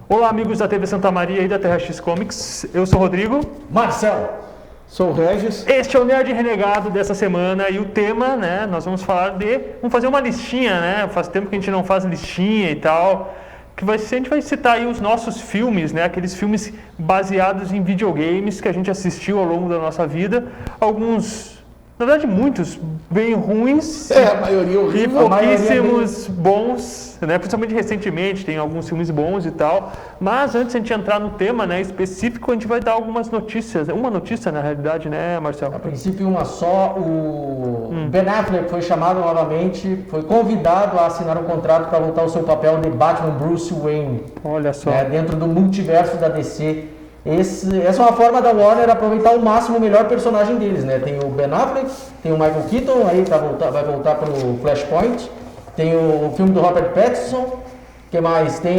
Olá, amigos da TV Santa Maria e da Terra X Comics. Eu sou o Rodrigo. Marcelo. Sou o Regis. Este é o Nerd Renegado dessa semana e o tema, né, nós vamos falar vamos fazer uma listinha, né, faz tempo que a gente não faz listinha e tal, a gente vai citar aí os nossos filmes, né, aqueles filmes baseados em videogames que a gente assistiu ao longo da nossa vida, alguns, na verdade muitos bem ruins, a maioria horrível, e pouquíssimos bons, né, principalmente recentemente, tem alguns filmes bons e tal, mas antes de a gente entrar no tema, né, específico, a gente vai dar algumas notícias, uma notícia na realidade, né, Marcelo? A princípio uma só, o Ben Affleck foi chamado novamente, foi convidado a assinar um contrato para voltar ao seu papel de Batman Bruce Wayne. Olha só. Dentro do multiverso da DC. Essa é uma forma da Warner aproveitar ao máximo o melhor personagem deles, né? Tem o Ben Affleck, tem o Michael Keaton, aí vai voltar para o Flashpoint, tem o filme do Robert Pattinson, que mais? Tem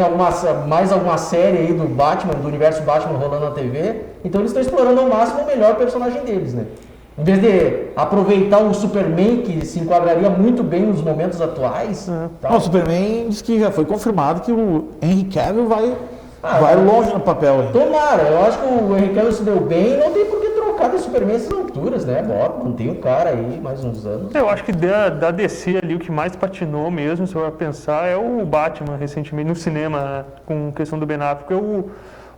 mais alguma série aí do Batman, do universo Batman rolando na TV, então eles estão explorando ao máximo o melhor personagem deles, né? Em vez de aproveitar o Superman, que se enquadraria muito bem nos momentos atuais. O Superman diz que já foi confirmado que o Henry Cavill vai longe no papel. Hein? Tomara, eu acho que o Henry Cavill se deu bem, não tem por que trocar de Superman essas alturas, né? Bota, mantém o cara aí mais uns anos. Eu acho que da DC ali, o que mais patinou mesmo, se eu for pensar, é o Batman recentemente no cinema, né? Com questão do Ben Affleck.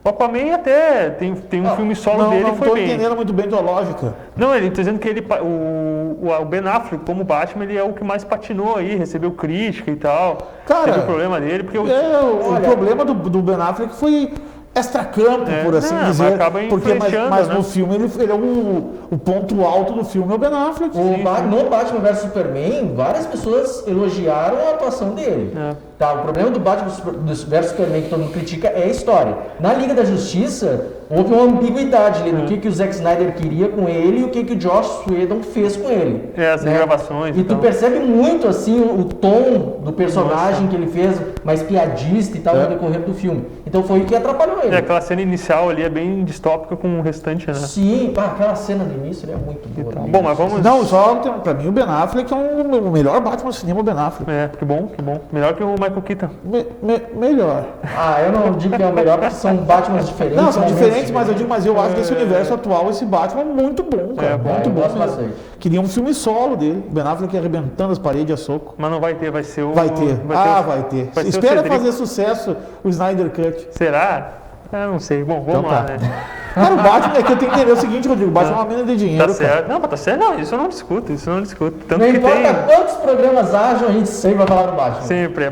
O Aquaman até tem um filme solo dele e foi bem. Não estou entendendo muito bem tua lógica. Não, ele está dizendo que o Ben Affleck, como Batman, ele é o que mais patinou aí, recebeu crítica e tal. Cara, teve o problema dele, porque o problema do Ben Affleck foi extracampo, por assim dizer. Mas no filme ele é o ponto alto do filme, é o Ben Affleck. No Batman vs Superman, várias pessoas elogiaram a atuação dele. Tá, o problema do Batman vs Superman que todo mundo critica é a história. Na Liga da Justiça, houve uma ambiguidade ali do que o Zack Snyder queria com ele e o que o Joss Whedon fez com ele. As gravações. E tu percebe muito assim o tom do personagem que ele fez, mais piadista e tal, no decorrer do filme. Então foi o que atrapalhou ele. Aquela cena inicial ali é bem distópica com o restante, né? Sim, aquela cena do início ali é muito boa. Então, bom, mas vamos... Não, só pra mim o Ben Affleck é o melhor Batman do cinema, o Ben Affleck. Que bom. Melhor que o Michael Keaton. Melhor. Eu não digo que é o melhor porque são Batmans diferentes. Não, são diferentes, mas eu acho que esse universo atual, esse Batman é muito bom, cara. Muito bom mesmo. Queria um filme solo dele, Ben Affleck arrebentando as paredes a soco. Mas não vai ter, vai ser o... Vai ter. Espera fazer sucesso o Snyder Cut. Será? Não sei. Bom, vamos lá, né? Cara, o Batman é que eu tenho que entender o seguinte, Rodrigo, o Batman é uma mina de dinheiro. Tá certo. Não, mas tá certo. Não, isso eu não discuto. Tanto não que importa quantos programas hajam, a gente sempre vai falar do Batman. Sempre.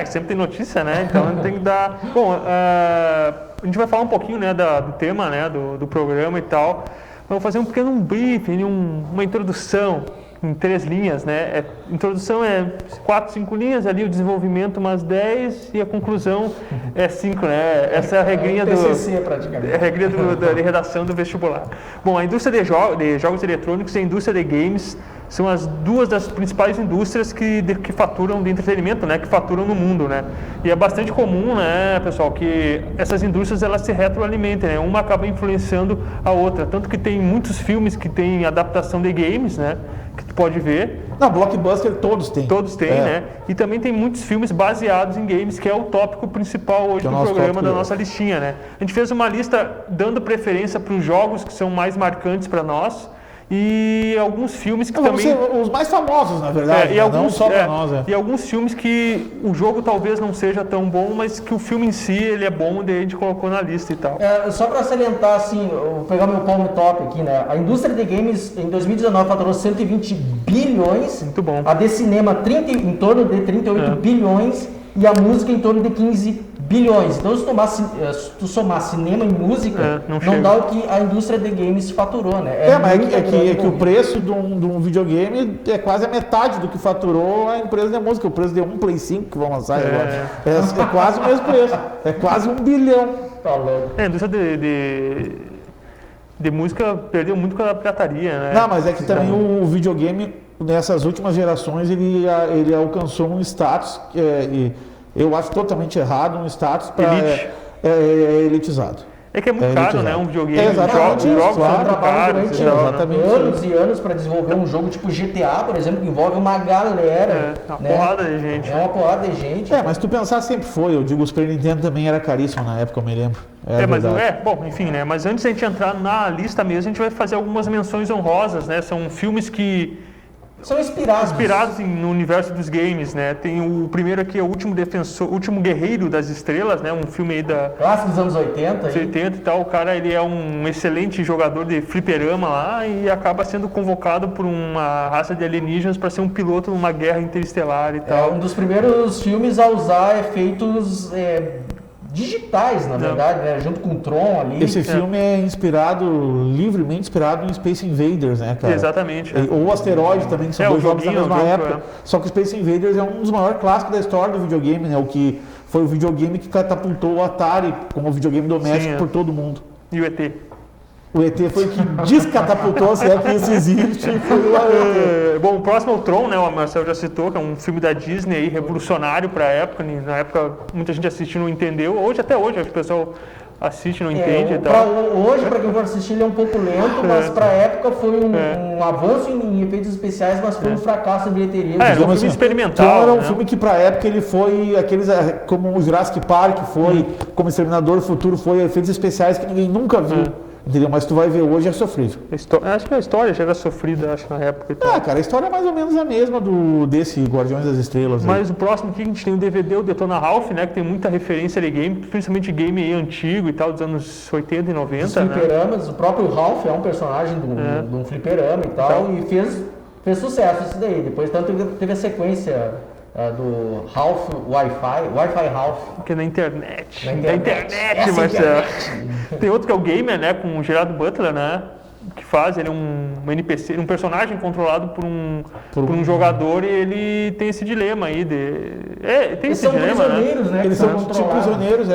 Sempre tem notícia, né? Então a gente tem que dar... Bom, a gente vai falar um pouquinho, né, do tema, né, do programa e tal. Vamos fazer um pequeno briefing, uma introdução em 3 linhas, né? Introdução é 4, 5 linhas, ali o desenvolvimento umas 10 e a conclusão é 5, né? Essa é a regrinha TCC, praticamente. É a regrinha da redação do vestibular. Bom, a indústria de jogos eletrônicos e a indústria de games são as duas das principais indústrias que faturam de entretenimento, né? Que faturam no mundo, né? E é bastante comum, né, pessoal, que essas indústrias elas se retroalimentem, né? Uma acaba influenciando a outra, tanto que tem muitos filmes que têm adaptação de games, né? Que tu pode ver. Não, blockbuster todos têm. Todos têm, né? E também tem muitos filmes baseados em games, que é o tópico principal hoje do programa da nossa listinha, né? A gente fez uma lista dando preferência para os jogos que são mais marcantes para nós e alguns filmes que também... Os mais famosos, na verdade, não só para nós. E alguns filmes que o jogo talvez não seja tão bom, mas que o filme em si ele é bom, daí a gente colocou na lista e tal. Só para salientar, assim, vou pegar meu palm top aqui, né? A indústria de games em 2019 faturou 120 bilhões. Muito bom. A de cinema em torno de 38 bilhões e a música em torno de 15 bilhões. Então, se tu somar cinema e música, não dá o que a indústria de games faturou, né? É que o preço de um videogame é quase a metade do que faturou a empresa de música. O preço de um Play 5 que vão lançar agora. É quase o mesmo preço. É quase 1 bilhão. Tá louco. A indústria de música perdeu muito com a pirataria, né? Não, mas é que também o videogame, nessas últimas gerações, ele alcançou um status... eu acho totalmente errado um status para elitizado. É que é muito caro, né? Um videogame, Exatamente, jogos são claro, muito caros. durante exatamente. anos e anos para desenvolver um jogo tipo GTA, por exemplo, que envolve uma galera. Uma né? porrada de gente. É uma porrada de gente. Mas tu pensar sempre foi, eu digo, o Super Nintendo também era caríssimo na época, eu me lembro. Bom, enfim, né? Mas antes da gente entrar na lista mesmo, a gente vai fazer algumas menções honrosas, né? São filmes que São inspirados no universo dos games, né? Tem o primeiro aqui, é o Último Guerreiro das Estrelas, né? Um filme aí da clássico dos anos 80. 80 e tal. O cara, ele é um excelente jogador de fliperama lá e acaba sendo convocado por uma raça de alienígenas para ser um piloto numa guerra interestelar e tal. É um dos primeiros filmes a usar efeitos digitais, na verdade, né? Junto com o Tron ali. Esse filme é livremente inspirado em Space Invaders, né, cara? Exatamente. Ou Asteroid também, que são dois jogos da mesma época. É. Só que o Space Invaders é um dos maiores clássicos da história do videogame, né? O que foi o videogame que catapultou o Atari como videogame doméstico por todo mundo. E o ET? O ET foi o que descatapultou, se é que isso existe. Bom, o próximo é o Tron, né? O Marcelo já citou, que é um filme da Disney aí, revolucionário para a época. Na época, muita gente assistiu e não entendeu. Até hoje, acho que o pessoal assiste e não entende e tal. Hoje, para quem for assistir, ele é um pouco lento, mas para a época foi um avanço em efeitos especiais, mas foi um fracasso de bilheteria. É um filme experimental. Era um filme que, para a época, ele foi como o Jurassic Park foi, como Exterminador do Futuro foi, efeitos especiais que ninguém nunca viu. Entendeu? Mas tu vai ver hoje é sofrível. Acho que a história já era sofrida, na época e tal. Cara, a história é mais ou menos a mesma desse Guardiões das Estrelas. Mas o próximo aqui a gente tem o DVD, o Detona Ralph, né? Que tem muita referência de game, principalmente game aí antigo e tal, dos anos 80 e 90. Os fliperamas, o próprio Ralph é um personagem de um fliperama e tal, e fez sucesso isso daí. Depois tanto teve a sequência do Ralph Wi-Fi Ralph. Que é na internet. Na internet, Marcelo. Tem outro que é o Gamer, né? Com o Gerard Butler, né? Que faz, ele é um NPC, um personagem controlado por um jogador e ele tem esse dilema aí tem esse dilema, né? Eles são tipo prisioneiros,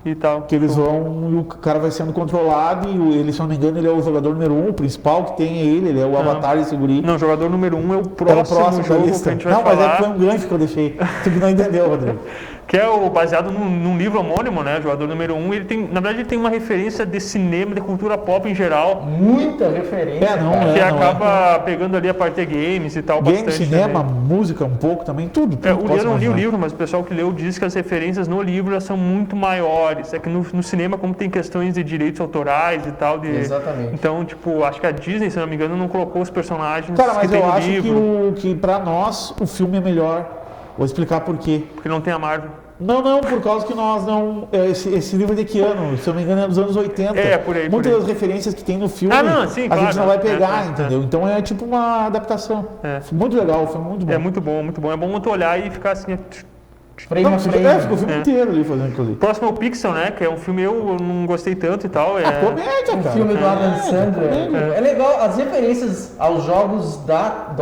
e tal. Que eles vão e o cara vai sendo controlado e ele, se não me engano, ele é o jogador número 1, o principal que tem é ele é o avatar desse guri. Não, o jogador número 1 é o próximo jogo que a gente vai falar. Não, mas foi um gancho que eu deixei. Tu que não entendeu, Rodrigo. Que é baseado num livro homônimo, né? Jogador número 1. Ele tem, na verdade, ele tem uma referência de cinema, de cultura pop em geral. Muita referência. Que acaba pegando ali a parte de games e tal. Game, cinema, música um pouco também, tudo. Eu não li o livro, mas o pessoal que leu diz que as referências no livro são muito maiores. É que no cinema, como tem questões de direitos autorais e tal. Exatamente. Então, acho que a Disney, se não me engano, não colocou os personagens Cara, mas que tem eu no acho livro. que pra nós o filme é melhor. Vou explicar por quê. Porque não tem a Marvel. Não, por causa que nós não... Esse livro é de que ano? Se eu não me engano é dos anos 80. Por aí. Muitas das referências que tem no filme, a gente não vai pegar, entendeu? Então é tipo uma adaptação. Muito legal, o filme é muito bom. É muito bom, muito bom. É bom tu olhar e ficar assim... Frame a frame. Fica o filme inteiro ali fazendo aquilo ali. Próximo é o Pixel, né? Que é um filme eu não gostei tanto e tal. Comédia, cara. O filme do Adam Sandler. É legal, as referências aos jogos do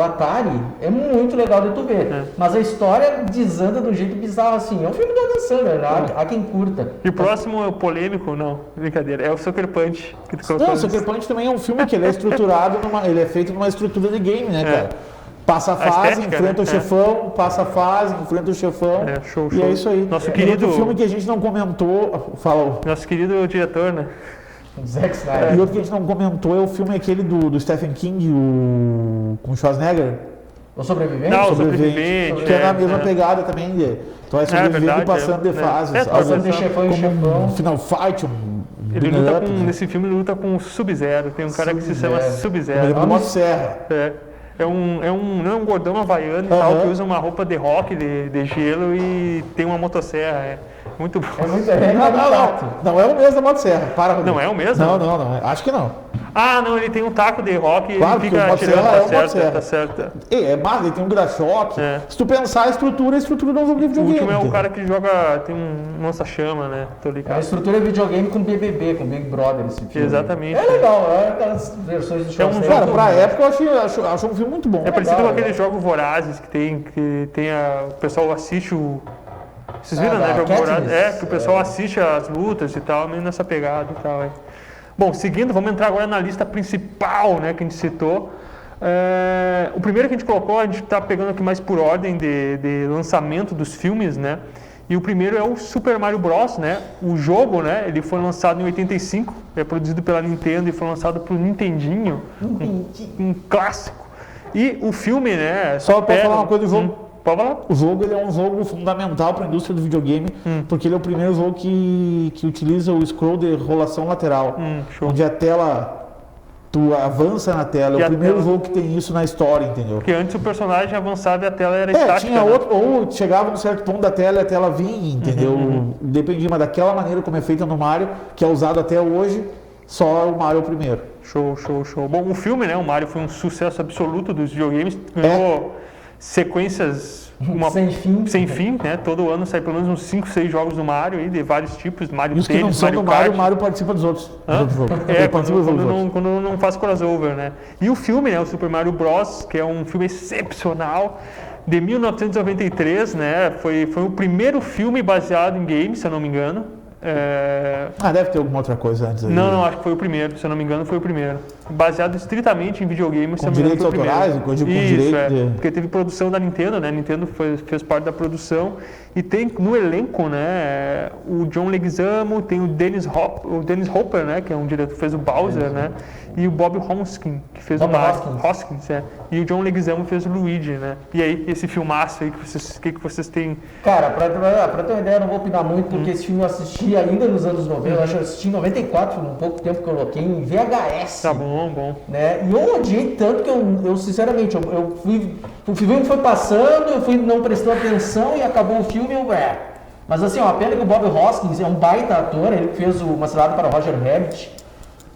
Atari é muito legal de tu ver. Mas a história desanda de um jeito bizarro assim. É um filme do Adam Sandler, há quem curta. E o próximo é o polêmico? Não, brincadeira. É o Sucker Punch. O Sucker Punch também é um filme que ele é estruturado, ele é feito numa estrutura de game, né, cara? Passa a fase, enfrenta o chefão, passa a fase, enfrenta o chefão. Show. E é isso aí. Nosso querido filme que a gente não comentou. Fala. Nosso querido diretor, né? Zack Snyder. E outro que a gente não comentou é o filme aquele do Stephen King, com o Schwarzenegger. O Sobrevivente? Não, o Sobrevivente. Que é na mesma pegada também. Tu vai sobrevivendo passando de fases. Passando de chefão em chefão. Um Final Fight, ele luta nesse filme ele luta com o Sub-Zero. Tem um cara que se chama Sub-Zero. Ele Motosserra. Não é um gordão havaiano e tal, que usa uma roupa de rock, de gelo e tem uma motosserra. Muito bom. Não é o mesmo da motosserra. Para, não é o mesmo? Não. Acho que não. Não, ele tem um taco de rock e claro, ele fica tirando, tá certo. Ele tem um gra-choque. Se tu pensar a estrutura não é um videogame. O último é o cara que joga, tem um lança-chama, né? Tô ligado. A estrutura é videogame com BBB, com Big Brother, esse filme. Exatamente. É legal, aquelas versões do Schwarzenegger. Cara, pra época eu acho um filme muito bom. É parecido com aqueles jogos vorazes que tem o pessoal assiste Vocês viram, né? Jogo vorazes? Que o pessoal assiste as lutas e tal, meio nessa pegada e tal. Bom, seguindo, vamos entrar agora na lista principal, né, que a gente citou. O primeiro que a gente colocou, a gente está pegando aqui mais por ordem de lançamento dos filmes, né? E o primeiro é o Super Mario Bros, né? O jogo, né? Ele foi lançado em 85, é produzido pela Nintendo e foi lançado pro Nintendinho, um clássico. E o filme, né? Só para falar uma coisa do jogo. Pode falar? O jogo ele é um jogo fundamental para a indústria do videogame, porque ele é o primeiro jogo que utiliza o scroll de rolação lateral, Show. onde a tela, tu avança na tela. É o primeiro jogo que tem isso na história, entendeu? Porque antes o personagem avançava e a tela era estática. Tinha né? outro, ou chegava num certo ponto da tela e a tela vinha, entendeu? Dependia, mas daquela maneira como é feita no Mario, que é usado até hoje, só o Mario é o primeiro. Show. Bom, o filme, né? O Mario foi um sucesso absoluto dos videogames, ganhou sequências sem fim, né? Todo ano sai pelo menos uns 5, 6 jogos do Mario aí, de vários tipos, Mario E os que não Tennis, são Mario do Mario, Kart. o Mario participa dos outros. Quando não faz crossover, né? E o filme, né? O Super Mario Bros, que é um filme excepcional, de 1993, né? Foi o primeiro filme baseado em games, se eu não me engano. Deve ter alguma outra coisa antes aí. Não, acho que foi o primeiro, se eu não me engano, foi o primeiro. Baseado estritamente em videogames. Com direitos autorais, com direito porque teve produção da Nintendo, né? A Nintendo fez parte da produção. E tem no elenco, né, o John Leguizamo, tem o Dennis Hopper, né, que é um diretor que fez o Bowser, né? E o Bob Hoskins, que fez o Mario. Hoskins, E o John Leguizamo fez o Luigi, né? E aí, esse filmaço aí, que vocês têm? Cara, pra ter uma ideia, eu não vou opinar muito, porque esse filme eu assisti ainda nos anos 90, eu acho que eu assisti em 94, um pouco tempo que eu coloquei em VHS. Tá bom. Né? E eu odiei tanto que eu sinceramente, o filme foi passando, eu fui não prestando atenção e acabou o filme, Mas assim, a pena que o Bob Hoskins é um baita ator, ele fez Uma Cilada para Roger Rabbit,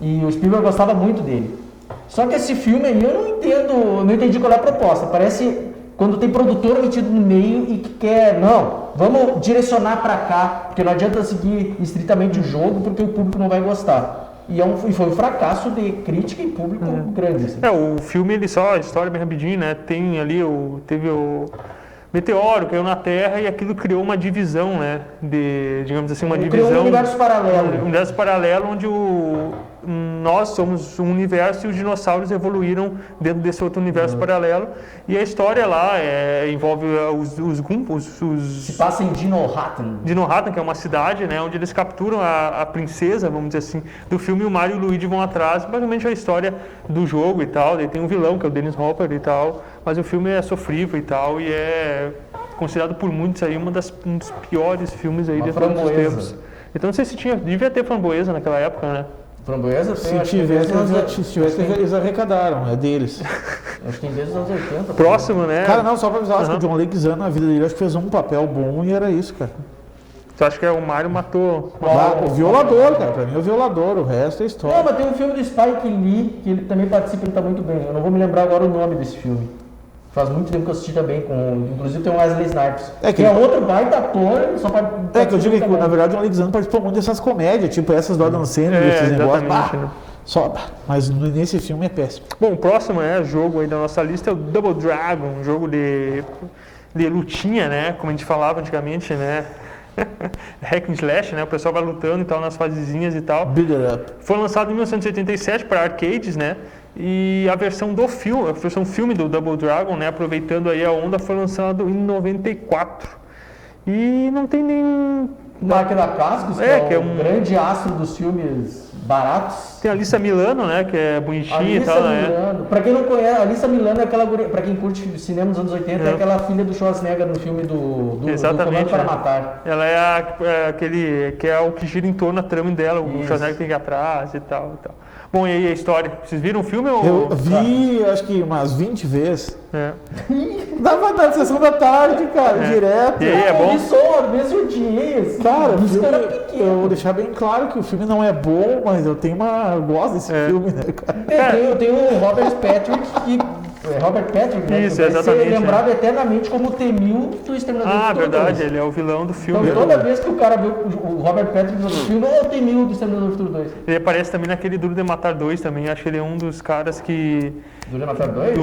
e o Spielberg gostava muito dele. Só que esse filme aí eu não entendi qual é a proposta. Parece quando tem produtor metido no meio e que quer, vamos direcionar para cá, porque não adianta seguir estritamente o jogo, porque o público não vai gostar. E foi um fracasso de crítica e público grande. Assim. O filme, a história bem rapidinho, né? Tem ali, teve o meteoro, caiu na Terra e aquilo criou uma divisão, né? Digamos assim, uma divisão. Criou um universo paralelo. Um universo paralelo onde nós somos um universo e os dinossauros evoluíram dentro desse outro universo paralelo. E a história lá envolve os Goombas. Se passa em Dinohattan. Dinohattan, que é uma cidade, né, onde eles capturam a princesa, vamos dizer assim, do filme. O Mario e o Luigi vão atrás. Basicamente é a história do jogo e tal. Daí tem um vilão, que é o Dennis Hopper e tal. Mas o filme é sofrível e tal. E é considerado por muitos aí um dos piores filmes aí de todos os tempos. Então não sei se devia ter framboesa naquela época, né? Framboesa? Se tivesse, eles arrecadaram, é deles. Acho que tem desde os anos 80. Próximo, né? Cara, não, só pra avisar, acho que o John Leguizamo na vida dele, acho que fez um papel bom e era isso, cara. Tu acha que o Mario matou? O violador, cara, pra mim é o violador, o resto é história. Não, mas tem um filme do Spike Lee, que ele também participa, ele tá muito bem. Eu não vou me lembrar agora o nome desse filme. Faz muito tempo que eu assisti também, inclusive tem o Wesley Snipes, que é outro baita ator, só para... que eu digo que, na verdade, o John Leguizamo participou muito dessas comédias, tipo essas do Adam Sandler, esses negócios. Mas nesse filme é péssimo. Bom, o próximo jogo aí da nossa lista é o Double Dragon, um jogo de lutinha, né? Como a gente falava antigamente, né? Hack and slash, né? O pessoal vai lutando e tal nas fasezinhas e tal. Beat it up. Foi lançado em 1987 para arcades, né? E a versão do filme, do Double Dragon, né? Aproveitando aí a onda, foi lançado em 94. E não tem nem... Máquina Cascos, que é um grande astro dos filmes baratos. Tem a Alyssa Milano, né? Que é bonitinha e tal, né? Pra quem não conhece, a Alyssa Milano é aquela... Pra quem curte cinema dos anos 80, é aquela filha do Schwarzenegger no filme do Comando para Matar. Ela é aquele... que é o que gira em torno da trama dela. O Schwarzenegger tem que ir atrás e tal e tal. Bom, e aí a história? Vocês viram o filme? Eu vi, acho que umas 20 vezes. Dava na sessão da tarde, cara, direto. E aí, é bom? Eu vi só uma vez o dia. Cara, eu vou deixar bem claro que o filme não é bom, mas eu gosto desse filme, né, cara? Eu tenho o Robert Patrick, né? Isso, exatamente. Ser lembrado eternamente como o T-1000 do Exterminador do Futuro 2. Verdade, ele é o vilão do filme. Então toda vez que o cara vê o Robert Patrick no filme, é o T-1000 do Exterminador do Futuro 2. Ele aparece também naquele Duro de Matar 2 também, acho que ele é um dos caras que... Duro de Matar 2?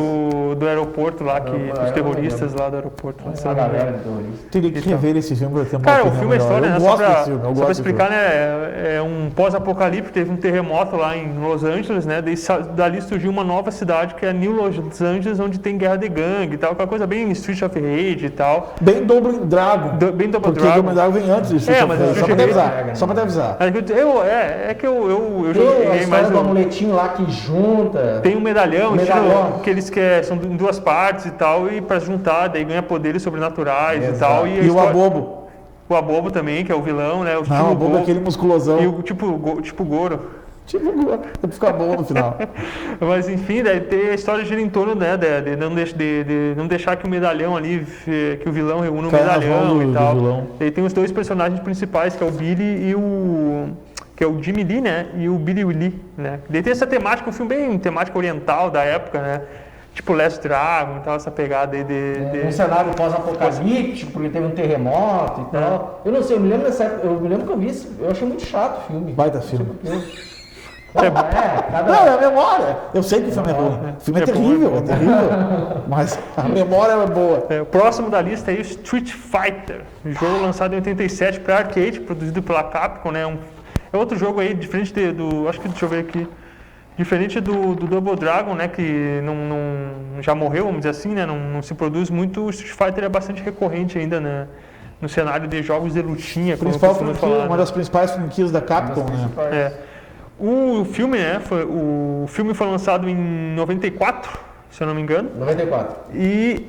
Do aeroporto lá, dos terroristas lá do aeroporto. A galera de terroristas. Teria que rever esse filme pra ter uma Cara, o filme é história, né? Só pra explicar, filme. né? É um pós-apocalipse, teve um terremoto lá em Los Angeles, né? Dali surgiu uma nova cidade que é New Los Angeles, onde tem guerra de gangue e tal, aquela coisa bem Street of Rage e tal. Bem Double Dragon. Bem Double porque Dragon. Double Dragon vem antes do Street of Rage. Só pra te avisar. Só pra te avisar. É que eu Tem a joguei história mais do amuletinho lá que junta. tem um medalhão. Medalhão. Que eles são em duas partes e tal, e pra juntar, daí ganha poderes sobrenaturais e Exato. tal. E o Abobo. O Abobo também, que é o vilão, né? Não, o Abobo é aquele musculosão. E o tipo Goro. Tipo, vai ficar bom no final. Mas enfim, daí tem a história gira em torno, né, de não deixar que o medalhão ali, que o vilão reúna o Cai nas medalhão mãos e tal. do vilão. E tem os dois personagens principais, que é o Billy e que é o Jimmy Lee, né? E o Billy Lee, né? Daí tem essa temática, um filme bem temática oriental da época, né? Tipo Last Dragon e tal, essa pegada aí Um cenário pós-apocalíptico, porque teve um terremoto e tal. Eu não sei, eu me lembro dessa época, eu me lembro que eu vi isso, eu achei muito chato o filme. Baita filme. Cada... Não, é a memória. Eu sei que o filme é ruim. O filme é terrível, é terrível. Mas a memória é boa. O próximo da lista é o Street Fighter, um jogo lançado em 87 para arcade, produzido pela Capcom, né? É outro jogo aí, diferente do... Acho que, deixa eu ver aqui. Diferente do Double Dragon, né, que não já morreu, vamos dizer assim, né, não se produz muito, o Street Fighter é bastante recorrente ainda, né, no cenário de jogos de lutinha, como eu costumo falar. Uma das principais franquias da Capcom, né? O filme, né, foi lançado em 94, se eu não me engano. 94. E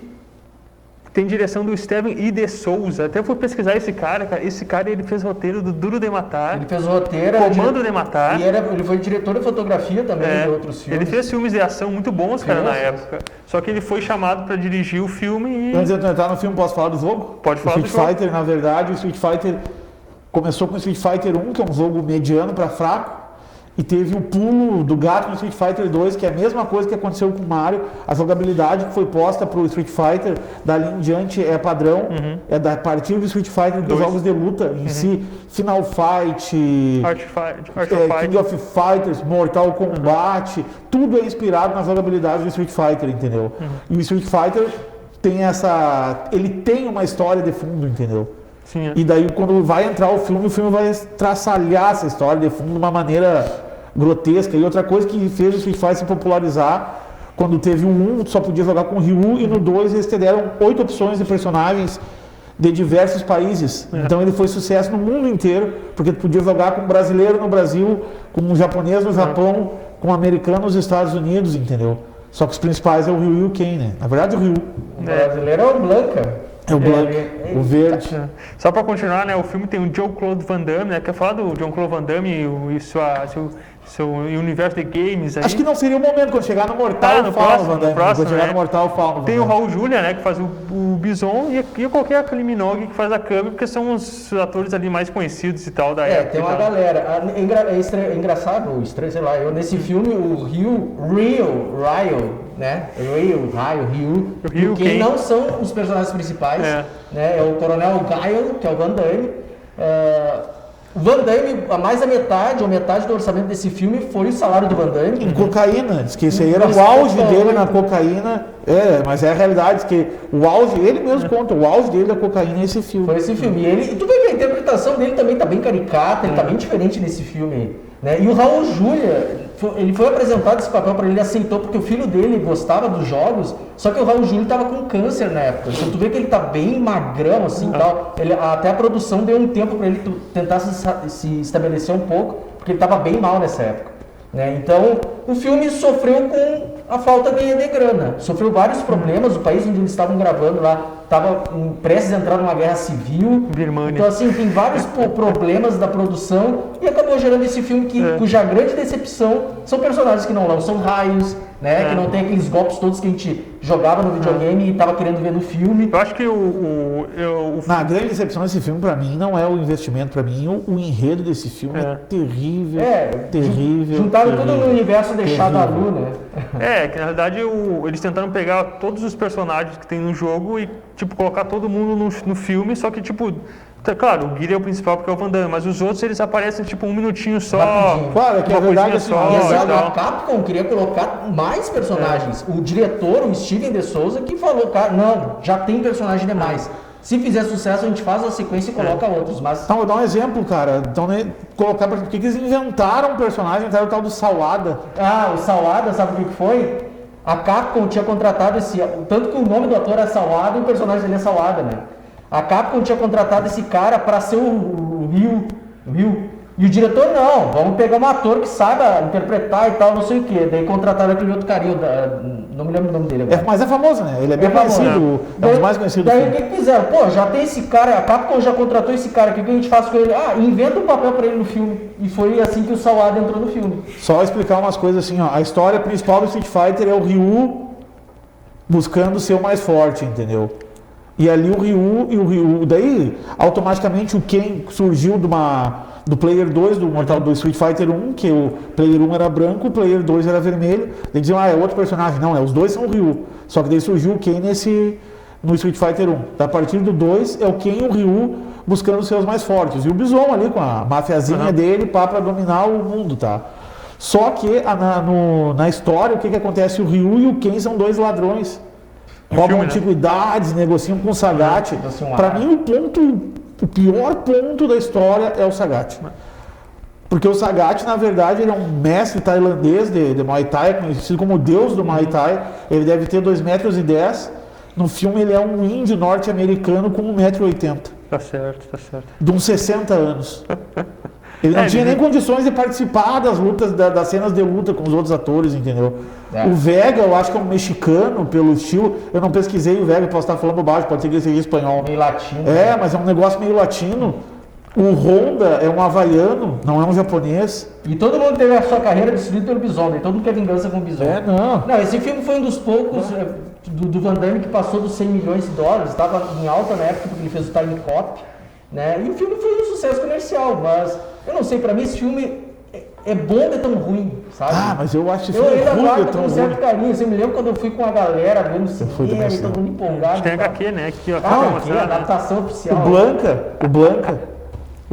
tem direção do Steven I. de Souza. Até fui pesquisar esse cara. Esse cara ele fez roteiro do Duro de Matar. Ele fez o roteiro. Comando de Matar. E ele foi diretor de fotografia também de outros filmes. Ele fez filmes de ação muito bons, cara, na época. Só que ele foi chamado para dirigir o filme e... Antes de entrar no filme, posso falar do jogo? Pode falar do jogo. Street Fighter, na verdade, o Street Fighter começou com o Street Fighter 1, que é um jogo mediano para fraco. E teve o pulo do gato no Street Fighter 2, que é a mesma coisa que aconteceu com o Mario. A jogabilidade que foi posta para o Street Fighter, dali em diante é padrão. É da partir do Street Fighter dos jogos de luta em si. Final Fight, King of Fighters, Mortal Kombat. Tudo é inspirado na jogabilidade do Street Fighter, entendeu? E o Street Fighter tem ele tem uma história de fundo, entendeu? Sim, E daí quando vai entrar o filme vai traçalhar essa história de fundo de uma maneira grotesca. E outra coisa que fez o Street Fighter se popularizar, quando teve o 1, só podia jogar com o Ryu, e no 2 eles te deram 8 opções de personagens de diversos países. Então ele foi sucesso no mundo inteiro, porque tu podia jogar com um brasileiro no Brasil, com um japonês no Japão, com um americano nos Estados Unidos, entendeu? Só que os principais é o Ryu e o Ken, né? Na verdade o Ryu. O brasileiro é o Blanca. É o Blanca, o verde. Só para continuar, né, o filme tem o Jean-Claude Van Damme, né? Quer falar do Jean-Claude Van Damme e seu universo de games aí? Acho que não seria o momento, quando chegar no Mortal, no próximo, próximo, quando chegar né? no Mortal, fala. Tem o Raul Julia, né, que faz o Bison, e qualquer Kylie Minogue que faz a Kirby, porque são os atores ali mais conhecidos e tal da época. Tem uma galera. É engraçado, estranho, sei lá, nesse filme, o Ryu, né? Ryu e o Ken não são os personagens principais, né? É o Coronel Guile, que é o Van Damme. O Van Damme, mais da metade, ou metade do orçamento desse filme foi o salário do Van Damme. Em cocaína, diz que esse aí era o auge dele na cocaína. Mas é a realidade, diz que o auge, ele mesmo conta, o auge dele da cocaína é esse filme. Foi esse filme. E tu vê que a interpretação dele também tá bem caricata, ele tá bem diferente nesse filme. Né? E o Raul Julia, ele foi apresentado esse papel para ele, aceitou porque o filho dele gostava dos jogos, só que o Raul Julia estava com câncer na época. Então tu vê que ele tá bem magrão assim, tal. Até a produção deu um tempo para ele tentar se estabelecer um pouco, porque ele estava bem mal nessa época. Né? Então o filme sofreu com a falta de grana, sofreu vários problemas. O país onde eles estavam gravando lá estava prestes a entrar numa guerra civil. Birmania. Então assim, tem vários problemas da produção e acabou gerando esse filme cuja grande decepção são personagens que não lançam raios, né? Que não tem aqueles golpes todos que a gente jogava no videogame e estava querendo ver no filme. Eu acho que Na grande decepção desse filme, pra mim, não é o investimento. Pra mim, o enredo desse filme é terrível. Terrível. Juntaram tudo no universo deixado à lua, né? Que na verdade eles tentaram pegar todos os personagens que tem no jogo e tipo colocar todo mundo no filme, só que tipo, claro, o Guile é o principal porque é o Van Damme, mas os outros eles aparecem tipo um minutinho só. Rapidinho. Claro, que a verdade é assim, a Capcom queria colocar mais personagens. O diretor, o Steven de Souza, que falou, cara, não, já tem personagem demais. Se fizer sucesso, a gente faz a sequência e coloca outros, mas... Então, vou dar um exemplo, cara. Então, colocar... Porque eles inventaram um personagem, inventaram o tal do Salada. O Salada, sabe o que foi? A Capcom tinha contratado tanto que o nome do ator é Sawada e o personagem dele é Sawada, né? A Capcom tinha contratado esse cara para ser o Ryu. E o diretor, não, vamos pegar um ator que saiba interpretar e tal, não sei o quê. Daí contrataram aquele outro carinho, não me lembro o nome dele agora. Mas é famoso, né? Ele é bem conhecido, é um dos mais conhecidos. Daí o que fizeram? Pô, já tem esse cara, a Capcom já contratou esse cara, o que a gente faz com ele? Inventa um papel pra ele no filme. E foi assim que o Sawada entrou no filme. Só explicar umas coisas assim, ó. A história principal do Street Fighter é o Ryu buscando ser o mais forte, entendeu? E ali o Ryu, daí automaticamente o Ken surgiu do Player 2 do Street Fighter 1, que o Player 1 era branco, o Player 2 era vermelho. Daí diziam, é outro personagem. Não, os dois são o Ryu. Só que daí surgiu o Ken no Street Fighter 1. A partir do 2 é o Ken e o Ryu buscando ser os mais fortes. E o Bison ali com a mafiazinha dele para dominar o mundo, tá? Só que na história, o que acontece? O Ryu e o Ken são dois ladrões. Roubam antiguidades, negociam com o Sagat. Para mim, o pior ponto da história é o Sagat. Porque o Sagat, na verdade, ele é um mestre tailandês de Muay Thai, conhecido como o deus do Muay Thai. Ele deve ter 2,10 metros. No filme, ele é um índio norte-americano com 1,80 m. Tá certo. De uns 60 anos. Ele não tinha nem condições de participar das lutas, das cenas de luta com os outros atores, entendeu? O Vega, eu acho que é um mexicano, pelo estilo. Eu não pesquisei o Vega, posso estar falando baixo, pode ser que ele seja espanhol. Meio latino. Mas é um negócio meio latino. O Honda é um havaiano, não é um japonês. E todo mundo teve a sua carreira destruída pelo Bison, e todo mundo quer vingança com o Bison. Não, esse filme foi um dos poucos do Van Damme que passou dos 100 milhões de dólares, estava em alta na época porque ele fez o Time Cop, né? E o filme foi um sucesso comercial, mas eu não sei, pra mim esse filme é bom de tão ruim, sabe? Mas eu acho esse filme ruim de tão ruim. Certo carinho. Eu me lembro quando eu fui com a galera vendo cinema e todo mundo empolgado. Tem HQ, né? Aqui, ó. Aqui, a adaptação oficial. O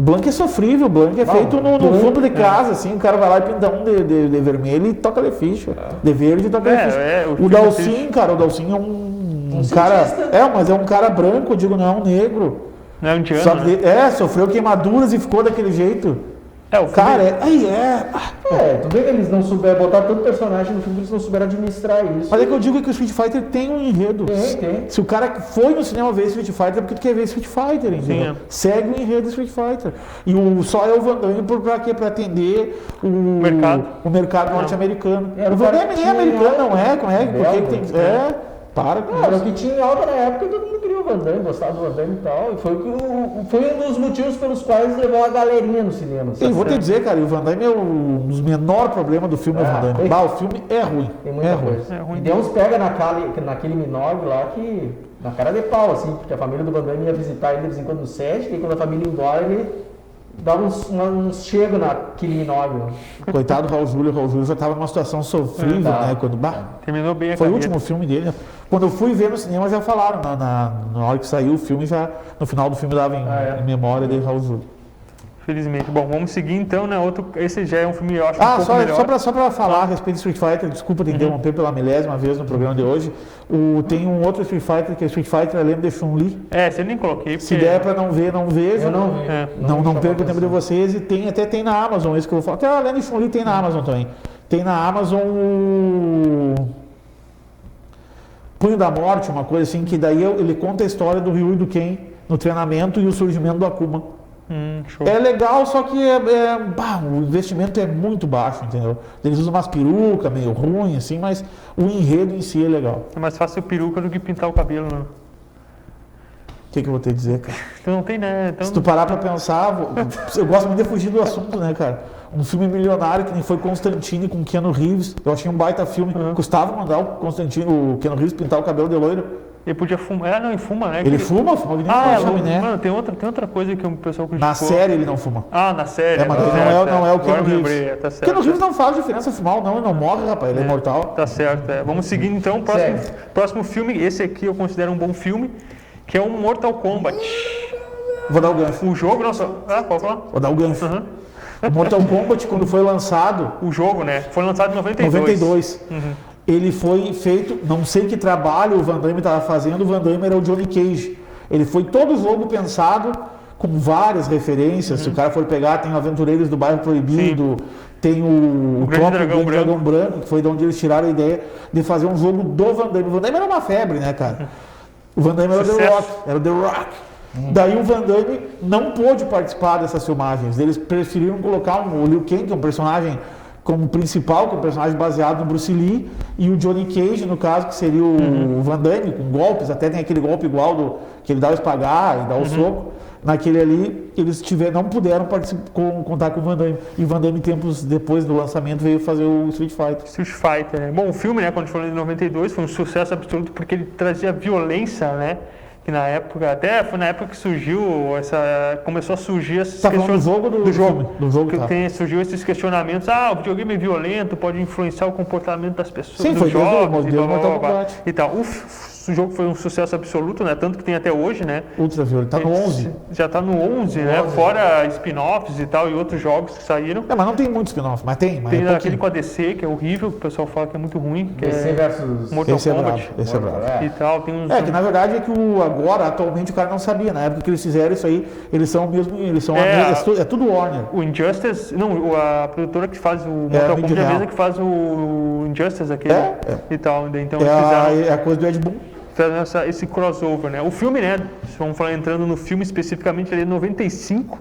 Blanca é sofrível, o Blanca é feito no fundo de casa, assim, o cara vai lá e pinta um de vermelho e toca de ficha. De verde e toca de ficha. O Dalsin, cara, é um cara... mas é um cara branco, eu digo, não é um negro. Não é um indiano, só que sofreu queimaduras e ficou daquele jeito. O cara, tu vê que eles não souberam botar todo personagem no filme, eles não souberam administrar isso. Mas é que eu digo que o Street Fighter tem um enredo. Tem. Se o cara foi no cinema ver Street Fighter, é porque tu quer ver Street Fighter, entendeu? Segue o enredo do Street Fighter. E só é o Van Damme pra quê? Pra atender o mercado norte-americano. O Van Damme nem é americano, não é? Como é? Por que tem... Para com era o que tinha em alta na época, todo mundo queria o Van Damme, gostava do Van Damme e tal. E foi um dos motivos pelos quais levou a galerinha no cinema. Eu vou te dizer, cara, o Van Damme é um dos menores problemas do filme. O Van Damme. O filme é ruim. Tem muita coisa. E Deus pega naquele Minogue lá que. Na cara de pau, assim, porque a família do Van Damme ia visitar ele de vez em quando no set, e quando a família ia embora, ele dava uns chegos naquele Minogue. Coitado do Raul Júlio já estava numa situação sofrível, né? Quando, terminou bem a foi o último filme dele, né? Quando eu fui ver no cinema já falaram, na hora que saiu o filme, já no final do filme dava em memória de Raul Júlio. Felizmente. Bom, vamos seguir então, né? Esse já é um filme, eu acho, um pouco melhor. Só para falar a respeito do Street Fighter, desculpa te interromper pela 1000ª vez no programa de hoje, tem um outro Street Fighter, que é Street Fighter A Lenda de Chun-Li. Você nem coloquei. Se der para não ver, não veja. Eu não vi. Não perca o tempo de vocês. E até tem na Amazon, isso que eu vou falar. Até A Lenda de Chun-Li tem na Amazon também. Tem na Amazon o Punho da Morte, uma coisa assim, que daí ele conta a história do Ryu e do Ken no treinamento e o surgimento do Akuma. Show. É legal, só que o investimento é muito baixo, entendeu? Eles usam umas perucas meio ruim, assim, mas o enredo em si é legal. É mais fácil peruca do que pintar o cabelo, né? O que eu vou te dizer, cara? Então não tem, né? Então... Se tu parar pra pensar, eu gosto muito de fugir do assunto, né, cara? Um filme milionário que nem foi Constantine com Keanu Reeves. Eu achei um baita filme. Custava mandar o Keanu Reeves pintar o cabelo de loiro. Ele podia fumar. Não, ele fuma, né? Ele fuma que nem chaminé. Mano, tem outra coisa que o pessoal criticou. Na série ele não fuma. Na série. Mas não é o Keanu Reeves. Tá certo. Keanu Reeves não faz diferença fumar ou não, ele não morre, rapaz, ele é imortal. Tá certo. Vamos seguir então. Próximo filme, esse aqui eu considero um bom filme, que é o Mortal Kombat. Vou dar o gancho. O jogo, nossa. Pode falar? Vou dar o gancho. O Mortal Kombat, quando foi lançado... O jogo, né? Foi lançado em 92. 92. Ele foi feito, não sei que trabalho o Van Damme estava fazendo, o Van Damme era o Johnny Cage. Ele foi todo o jogo pensado com várias referências. Se o cara for pegar, tem o Aventureiros do Bairro Proibido, tem o próprio Grande Dragão Branco, que foi de onde eles tiraram a ideia de fazer um jogo do Van Damme. O Van Damme era uma febre, né, cara? O Van Damme era o The Rock. Daí o Van Damme não pôde participar dessas filmagens. Eles preferiram colocar o Liu Kang, que é um personagem como principal, que é um personagem baseado no Bruce Lee, e o Johnny Cage, no caso, que seria o Van Damme, com golpes, até tem aquele golpe igual que ele dá o espagar e dá o soco. Naquele ali, eles não puderam contar com o Van Damme. E o Van Damme, tempos depois do lançamento, veio fazer o Street Fighter. Street Fighter, né? Bom, o filme, né, quando a gente falou em 92, foi um sucesso absoluto porque ele trazia violência, né? Que na época, até foi na época que começou a surgir esses questionamentos do jogo, surgiu esses questionamentos, o videogame é violento, pode influenciar o comportamento das pessoas, sim, dos jogos, e tal. O jogo foi um sucesso absoluto, né? Tanto que tem até hoje, né? Ultra violento, tá no 11. Já tá no 11, né? Fora spin-offs e tal, e outros jogos que saíram. Mas não tem muito spin-off, mas tem. Tem aquele com a DC, que é horrível, que o pessoal fala que é muito ruim. Que DC versus Mortal Kombat. Esse é bravo. E tal, tem uns... que na verdade é que agora, atualmente, o cara não sabia. Na época que eles fizeram isso aí, eles são é tudo Warner. O Injustice, a produtora que faz o Mortal Kombat é a mesma que faz o Injustice aquele e tal. Então eles fizeram... É a coisa do Ed Boon. Esse crossover, né? O filme, né? Vamos falar entrando no filme especificamente, ele é de 95,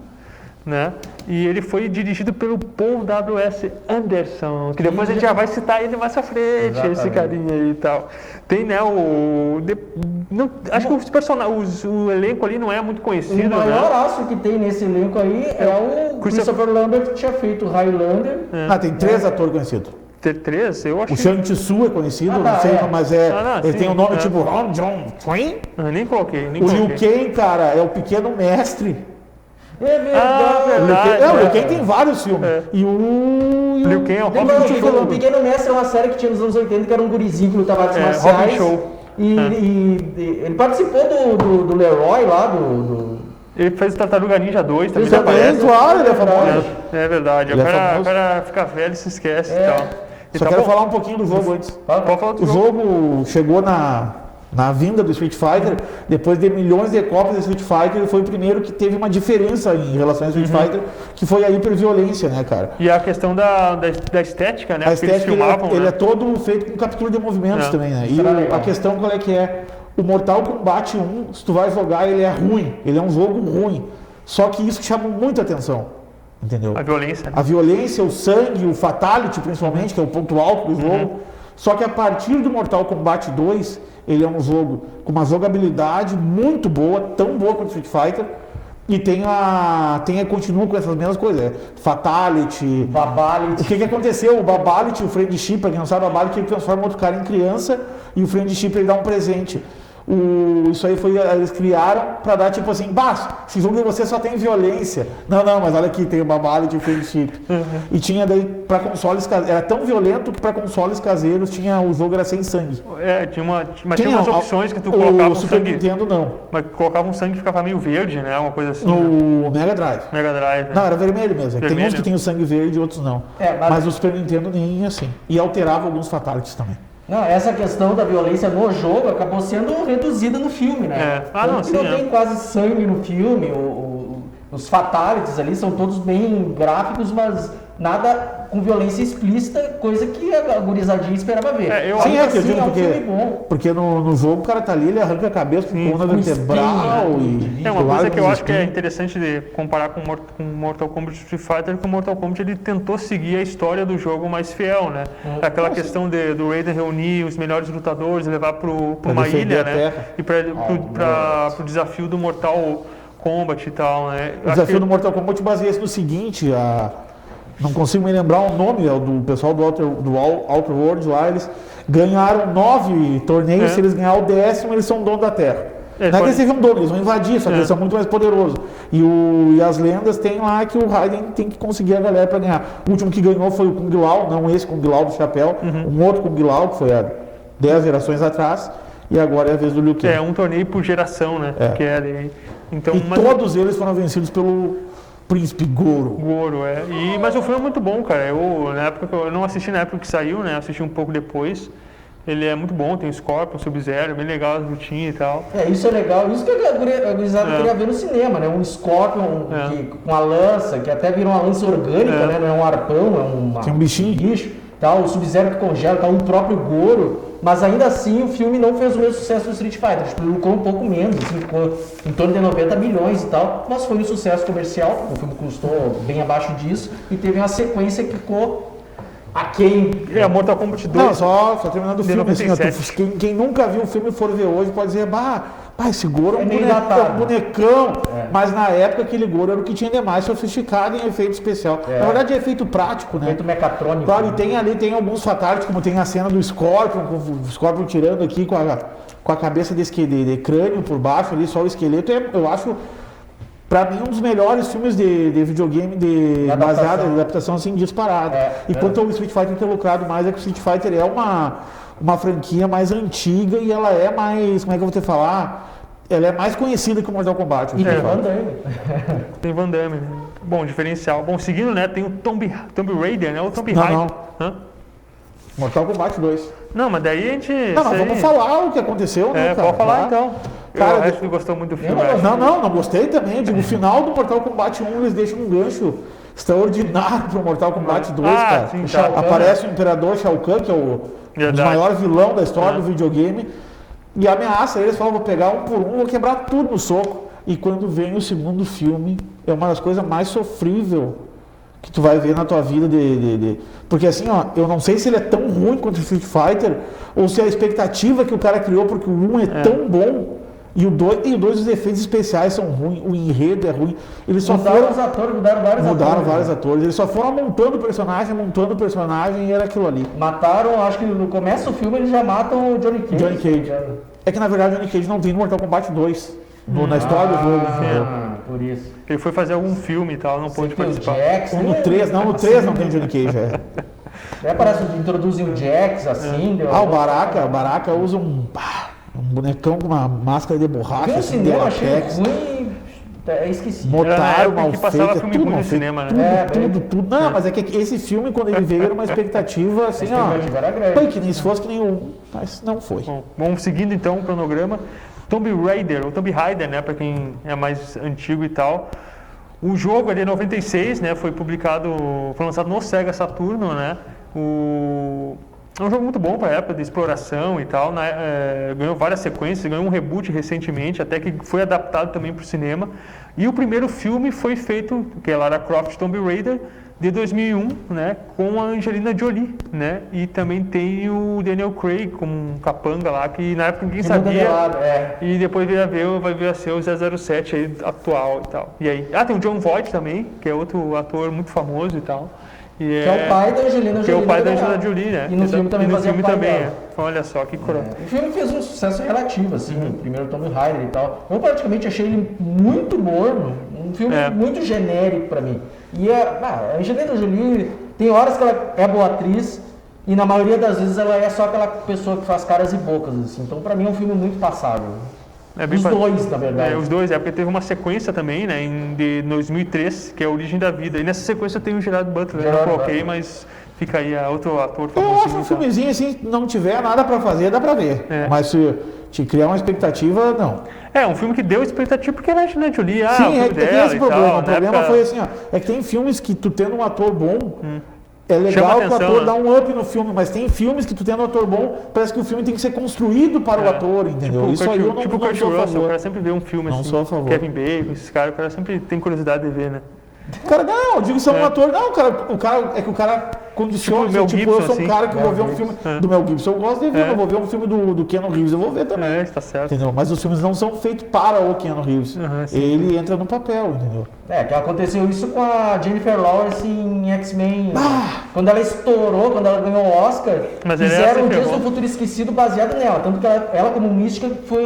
né? E ele foi dirigido pelo Paul W.S. Anderson, que depois a gente já vai citar ele mais à frente, exatamente. Esse carinha aí e tal. Tem, né, acho que o elenco ali não é muito conhecido, o maior aço que tem nesse elenco aí é o Christopher Lambert, que tinha feito Highlander. Tem 3 atores conhecidos. T3, eu acho. O Shang Tsung é conhecido, não sei, mas ele tem um nome tipo Ron John Quinn. Nem coloquei. O Liu Kang, cara, é o pequeno mestre. É verdade. O Liu Kang tem vários filmes. E o Liu Kang é o O Pequeno Mestre é uma série que tinha nos anos 80, que era um gurizinho que lutava artes marciais. Show. E ele participou do Leroy lá, Ele fez o Tartaruga Ninja 2 também. Claro, ele é famoso. É verdade. O cara fica velho e se esquece e tal. Só quero falar um pouquinho do jogo antes. Pode falar do jogo chegou na vinda do Street Fighter, depois de milhões de cópias do Street Fighter, ele foi o primeiro que teve uma diferença em relação ao Street Fighter, que foi a hiperviolência, né, cara? E a questão da estética, né? A estética, eles filmavam, ele é todo feito com captura de movimentos também, né? E a questão qual é que é? O Mortal Kombat 1, se tu vai jogar, ele é ruim, ele é um jogo ruim. Só que isso chama muita atenção. Entendeu? A violência. Né? A violência, o sangue, o fatality principalmente, que é o ponto alto do jogo. Só que a partir do Mortal Kombat 2, ele é um jogo com uma jogabilidade muito boa, tão boa quanto o Street Fighter. E continua com essas mesmas coisas. Fatality. Babality. O que aconteceu? O Babality, o friendship, pra quem não sabe, o Babality ele transforma outro cara em criança e o friendship ele dá um presente. Isso aí eles criaram pra dar tipo assim, esse jogo de você só tem violência. Não, mas olha aqui, tem o Babality e o friendship. E tinha daí pra consoles caseiros, era tão violento que pra consoles caseiros o jogo era sem sangue. Tinha umas opções que tu colocava o Super Nintendo não. Mas colocava um sangue que ficava meio verde, né? Uma coisa assim. No Mega Drive. Né? Não, era vermelho mesmo. Tem uns que tem o sangue verde e outros não. Mas o Super Nintendo nem assim. E alterava alguns fatalities também. Não, essa questão da violência no jogo acabou sendo reduzida no filme, né? Não tem quase sangue no filme, os fatalities ali são todos bem gráficos, mas nada com violência explícita, coisa que a gurizadinha esperava ver. É um filme bom. Porque no jogo o cara tá ali, ele arranca a cabeça com coluna vertebral e... uma coisa que eu acho que é interessante de comparar com Mortal Kombat Street Fighter, que o Mortal Kombat ele tentou seguir a história do jogo mais fiel, né? Aquela questão do Raiden reunir os melhores lutadores, levar para uma ilha, né? E para o desafio do Mortal Kombat e tal, né? O desafio do Mortal Kombat baseia-se no seguinte, não consigo me lembrar o nome do pessoal do Outer Worlds lá, eles ganharam 9 torneios, se eles ganhar o 10º, eles são dono da Terra. Não é que eles sejam dono, eles vão invadir, só que eles são muito mais poderosos. E as lendas tem lá que o Raiden tem que conseguir a galera para ganhar. O último que ganhou foi o Kung Lao, não esse Kung Lao do chapéu, um outro Kung Lao, que foi há 10 gerações atrás, e agora é a vez do Liu Kang. É um torneio por geração, né? Então, todos eles foram vencidos pelo Príncipe Goro. Mas o filme é muito bom, cara. Na época eu não assisti na época que saiu, né? Assisti um pouco depois. Ele é muito bom, tem o Scorpion, o Sub-Zero, bem legal as lutinhas e tal. Isso é legal, isso que a gurizada queria ver no cinema, né? Um Scorpion com a lança, que até virou uma lança orgânica, né? Não é um arpão, Tem um bichinho. bicho. Tal, o Sub-Zero que congela, tal, o próprio Goro, mas ainda assim o filme não fez o mesmo sucesso do Street Fighter, tipo, lucrou um pouco menos, assim, ficou em torno de 90 milhões e tal, mas foi um sucesso comercial, o filme custou bem abaixo disso, e teve uma sequência que ficou aquém. É, Mortal Kombat 2. Não, só terminando o de filme, assim, ó, 97. quem nunca viu o filme e for ver hoje pode dizer, esse Goro é um meio datado. bonecão, mas na época aquele Goro era o que tinha de mais sofisticado em efeito especial. Na verdade é efeito prático, né? Efeito mecatrônico. Claro, e tem alguns fatalities, como tem a cena do Scorpion, com o Scorpion tirando aqui com a cabeça de crânio por baixo ali, só o esqueleto, eu acho, pra mim, um dos melhores filmes de videogame baseado em adaptação assim, disparado. E quanto ao Street Fighter ter lucrado mais, é que o Street Fighter é uma franquia mais antiga e ela é mais, como é que eu vou te falar? Ela é mais conhecida que o Mortal Kombat. E tem Van Damme. Tem Van Damme. Bom, diferencial. Bom, seguindo, né, tem o Tomb Raider, né? O Tomb Raider. Hã? Mortal Kombat 2. Não, mas daí a gente... Não, mas vamos falar o que aconteceu, né, cara? Pode falar então. Cara, o resto gostou muito do filme. Não gostei também. Eu digo, no final do Mortal Kombat 1 eles deixam um gancho extraordinário pro Mortal Kombat 2, cara. Sim, Aparece o Imperador Shao Kahn, que é o maior vilão da história do videogame, e ameaça eles, fala, vou pegar um por um, vou quebrar tudo no soco. E quando vem o segundo filme, é uma das coisas mais sofríveis que tu vai ver na tua vida porque assim, ó, eu não sei se ele é tão ruim quanto o Street Fighter, ou se a expectativa que o cara criou, porque o 1 é tão bom, e o 2 os efeitos especiais são ruins, o enredo é ruim. Eles só mudaram os atores, mudaram vários atores. Eles só foram montando o personagem e era aquilo ali. Mataram, acho que no começo do filme eles já matam o Johnny Cage. É que na verdade o Johnny Cage não tem no Mortal Kombat 2. Na história do jogo. Por isso. Ele foi fazer algum filme e tal, não pôde participar. No 3 não tem Johnny Cage. Parece que introduzem o Jax assim. O Baraka usa um bonecão com uma máscara de borracha. No cinema achei ruim. Esqueci. Motaram, mal que passava feito, filme ruim no cinema, né? Tudo. Não, mas é que esse filme, quando ele veio, era uma expectativa assim, ó. Que nem se fosse que nenhum, mas não foi. Bom, seguindo então o cronograma, Tomb Raider, ou Tomb Raider, né, para quem é mais antigo e tal. O jogo é de 96, né, foi lançado no Sega Saturno, né. É um jogo muito bom para a época de exploração e tal, né? Ganhou várias sequências, ganhou um reboot recentemente, até que foi adaptado também para o cinema. E o primeiro filme foi feito, que é Lara Croft Tomb Raider, de 2001, né, com a Angelina Jolie, né, e também tem o Daniel Craig como um capanga lá, que na época ninguém sabia, e depois vai vir a ser o 007 aí, atual e tal. E aí, tem o John Voight também, que é outro ator muito famoso e tal. Que é o pai da Angelina Jolie. Que é o pai da Angelina Jolie, né? E no filme também fazia pai dela. Olha só, que coroa. O filme fez um sucesso relativo, assim, o primeiro Tomb Raider e tal. Eu praticamente achei ele muito morno, um filme muito genérico pra mim. E a Angelina Jolie, tem horas que ela é boa atriz, e na maioria das vezes ela é só aquela pessoa que faz caras e bocas, assim. Então pra mim é um filme muito passável. Os dois, na verdade. Os dois, porque teve uma sequência também, né, de 2003, que é a Origem da Vida. E nessa sequência tem o Gerard Butler, eu coloquei, mas fica aí outro ator famoso. Eu acho um filmezinho assim, não tiver nada pra fazer, dá pra ver. Mas se te criar uma expectativa, não. É, um filme que deu expectativa porque era a Angelina Jolie, tem esse problema. O problema foi assim, ó, é que tem filmes que tu tendo um ator bom, é legal que o ator dá um up no filme, mas tem filmes que tu tendo um ator bom, parece que o filme tem que ser construído para o ator, entendeu? Tipo, isso aí eu não Kurt sou a Russell, favor. O cara sempre vê um filme não assim, sou a favor. Kevin Bacon, esses caras, o cara sempre tem curiosidade de ver, né? Cara, não, eu digo que você é um ator, não, o cara condiciona, tipo, Gibson, eu sou um cara que vou ver um filme do Mel Gibson, eu gosto de ver, eu vou ver um filme do Keanu Reeves, eu vou ver também. Está certo. Entendeu? Mas os filmes não são feitos para o Keanu Reeves, ele entra no papel, entendeu? Que aconteceu isso com a Jennifer Lawrence em X-Men, quando ela estourou, quando ela ganhou o Oscar, fizeram o Dias do Futuro Esquecido baseado nela, tanto que ela como mística foi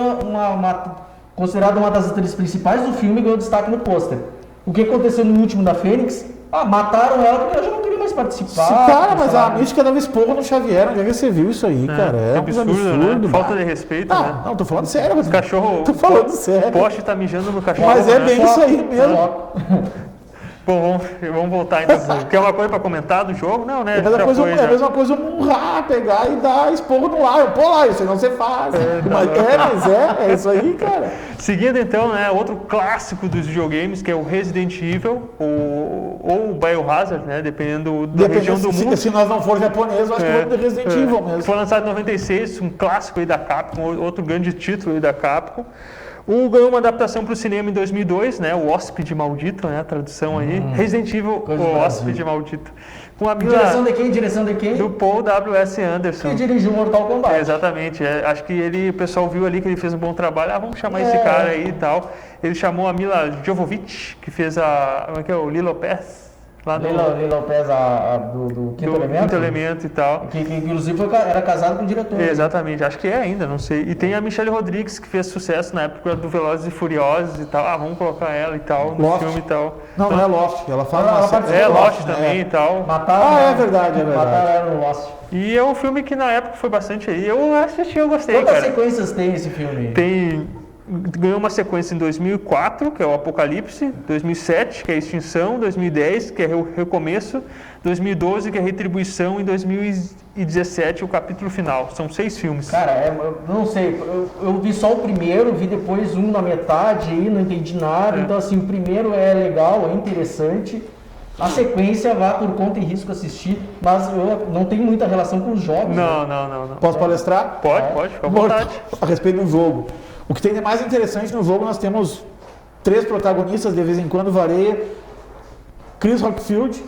considerada uma das atrizes principais do filme e ganhou destaque no pôster. O que aconteceu no último da Fênix? Mataram ela porque ela já não queria mais participar. Cara, mas a mística dava esporro no Xavier. Onde é que você viu isso aí, cara? É absurdo, né? Falta de respeito, né? Não, tô falando sério. Os cachorros... Tô falando sério. O poste tá mijando no cachorro. Mas é bem isso aí mesmo. Bom, vamos voltar então. Quer uma coisa para comentar do jogo? Não, né? É a mesma coisa honrar, pegar e dar esporro no ar. Pô, lá, isso não você faz. Mas é isso aí, cara. Seguindo então, né, outro clássico dos videogames, que é o Resident Evil, ou o Biohazard, né? Dependendo da região do mundo. Se nós não for japonês, eu acho que vamos ter Resident Evil mesmo. Foi lançado em 96, um clássico aí da Capcom, outro grande título aí da Capcom. Ganhou uma adaptação para o cinema em 2002, né? O Hóspede Maldito, né? A tradução aí. Resident Evil, o Hóspede Maldito. Com a Direção de quem? Do Paul W.S. Anderson. Que dirigiu Mortal Kombat. Exatamente. Acho que o pessoal viu ali que ele fez um bom trabalho. Vamos chamar esse cara aí e tal. Ele chamou a Mila Jovovich, que fez o Lilo Pass. Lilo Pass do Quinto Elemento? Quinto Elemento e tal. Que inclusive era casado com o diretor. Exatamente, acho que é ainda, não sei. E tem a Michelle Rodrigues, que fez sucesso na época do Velozes e Furiosos e tal. Vamos colocar ela e tal, no filme e tal. Não é Lost, ela faz Lost também e tal. É verdade. Mataram ela no Lost. E é um filme que na época foi bastante aí. Eu assisti, eu gostei, Quantas cara. sequências tem esse filme? Ganhou uma sequência em 2004, que é o Apocalipse, 2007, que é a Extinção, 2010, que é o Recomeço, 2012, que é a Retribuição, e 2017, o capítulo final. São 6 filmes. Cara, eu não sei, eu vi só o primeiro, vi depois um na metade e não entendi nada, então assim, o primeiro é legal, é interessante. A sequência vá por conta e risco assistir, mas eu não tenho muita relação com os jogos. Não. Posso palestrar? Pode, fica à vontade. A respeito do jogo. O que tem de mais interessante no jogo, nós temos 3 protagonistas, de vez em quando varia. Chris Redfield,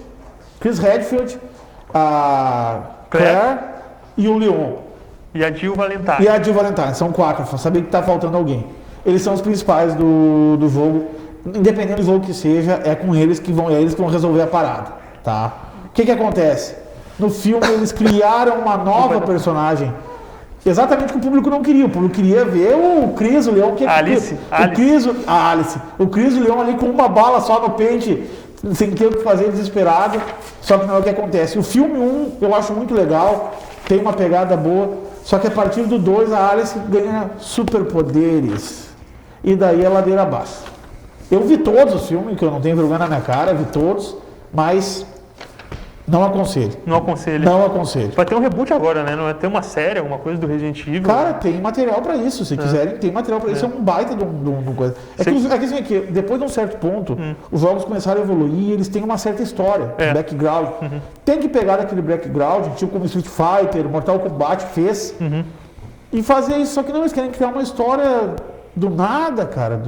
a Claire e o Leon. E a Jill Valentine. São 4, sabia que está faltando alguém. Eles são os principais do jogo. Independente do jogo que seja, é com eles que vão resolver a parada. Tá? O que acontece? No filme eles criaram uma nova personagem. Exatamente o que o público não queria. O público queria ver o Chris, o Leon. Alice. O Chris e o Leon ali com uma bala só no pente, sem ter o que fazer, desesperado. Só que não é o que acontece. O filme 1 eu acho muito legal, tem uma pegada boa. Só que a partir do 2 a Alice ganha superpoderes. E daí é ladeira abaixo. Eu vi todos os filmes, que eu não tenho vergonha na minha cara, vi todos, mas não aconselho. Não aconselho. Vai ter um reboot agora, né? Não vai ter uma série, alguma coisa do Resident Evil? Cara, tem material pra isso. Se quiserem, tem material pra isso. É um baita de um coisa. Que depois de um certo ponto, os jogos começaram a evoluir e eles têm uma certa história, background. Tem que pegar daquele background, tipo como Street Fighter, Mortal Kombat fez, e fazer isso. Só que não, eles querem criar uma história do nada, cara.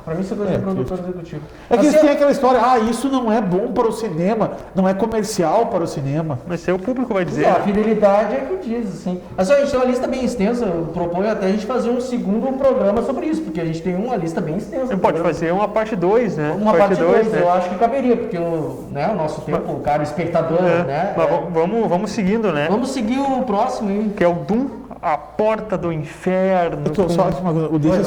Pra mim, isso é coisa de produtor executivo. É que eles têm aquela história, isso não é bom para o cinema, não é comercial para o cinema. Mas o público vai dizer. A fidelidade é que diz, assim. Mas a gente tem uma lista bem extensa, eu proponho até a gente fazer um segundo programa sobre isso, porque a gente tem uma lista bem extensa. Você pode fazer uma parte 2, né? Uma parte 2, né? Eu acho que caberia, porque o nosso tempo, o cara, o espectador, né? Mas vamos seguindo, né? Vamos seguir o próximo aí. Que é o Doom. A Porta do Inferno.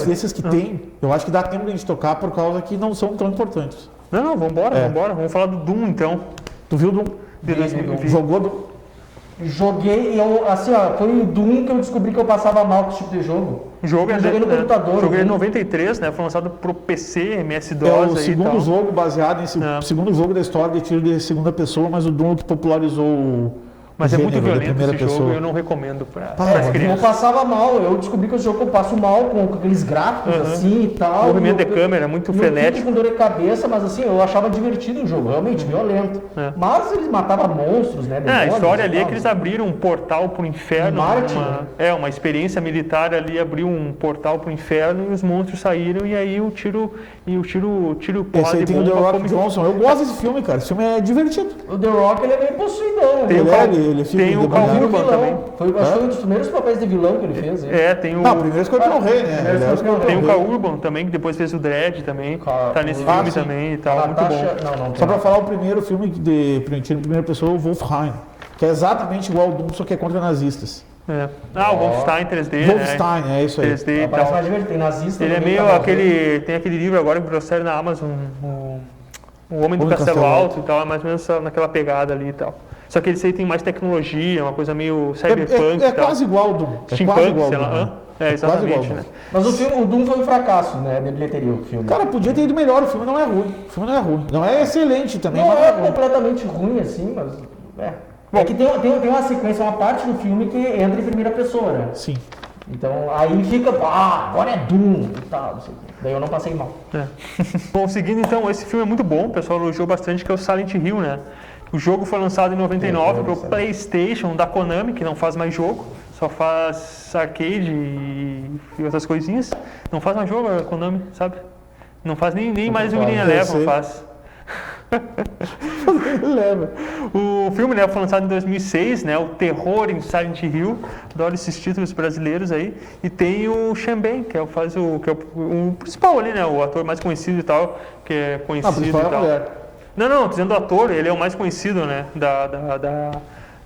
Desses que tem, eu acho que dá tempo de a gente tocar por causa que não são tão importantes. Não, vambora. Vamos falar do Doom então. Tu viu o Doom? Jogou Doom? Joguei, foi o Doom que eu descobri que eu passava mal com esse tipo de jogo. Joguei no computador. Joguei em 93, né? Foi lançado pro PC, MS-DOS. É o segundo jogo baseado nesse segundo jogo da história de tiro de segunda pessoa, mas o Doom que popularizou Mas é muito violento esse jogo, eu não recomendo para as crianças. Eu passava mal, eu descobri que o jogo eu passo mal com aqueles gráficos assim e tal. O movimento de câmera é muito frenético. Com dor de cabeça, mas assim, eu achava divertido o jogo, realmente violento. Mas eles matavam monstros, né? A história ali é que eles abriram um portal pro inferno. Marte, uma experiência militar ali, abriu um portal pro inferno e os monstros saíram e aí o tiro porra de bomba. The Rock Johnson. Eu gosto desse filme, cara. Esse filme é divertido. O The Rock, ele é meio possuidão. Tem o Cal Urban também. Foi um dos primeiros papéis de vilão que ele fez. Tem o... Não, o primeiro Escorpião Rei, né? Tem o Cal Urban também, que depois fez o Dredd também. Tá nesse filme também e tal, muito bom. Só pra falar o primeiro filme de primeira pessoa, o Wolfenstein, que é exatamente igual ao Doom, só que é contra nazistas. O Wolfenstein 3D, Wolfenstein, é isso aí. 3D e tal. Parece mais divertido, tem nazista. Ele é meio tem aquele livro agora que trouxeram na Amazon, O Homem do Castelo Alto e tal, é mais ou menos naquela pegada ali e tal. Só que eles aí tem mais tecnologia, uma coisa meio cyberpunk e tal. É quase igual ao Doom. Steampunk, sei lá. É, Quase igual. exatamente, né? Mas o Doom foi um fracasso, né, de bilheteria, o filme. Cara, podia ter ido melhor, o filme não é ruim. O filme não é ruim. Não é excelente também, não mas é não é ruim. completamente ruim, assim, mas... É que tem uma sequência, uma parte do filme que entra em primeira pessoa, né? Sim. Então, aí fica, agora é Doom e tal, não sei o quê. Daí eu não passei mal. É. Bom, seguindo então, esse filme é muito bom, o pessoal elogiou bastante, que é o Silent Hill, né? O jogo foi lançado em 99 para o PlayStation da Konami, que não faz mais jogo, só faz arcade e outras coisinhas. Não faz mais jogo a Konami, sabe? Não faz nem mais o Winning Eleven, faz. Lembra. O filme, né, foi lançado em 2006, né, o Terror em Silent Hill, adoro esses títulos brasileiros aí, e tem o Sean Bean, que é o principal ali, né, o ator mais conhecido e tal, que é conhecido e tal. Não, dizendo o ator, ele é o mais conhecido, né,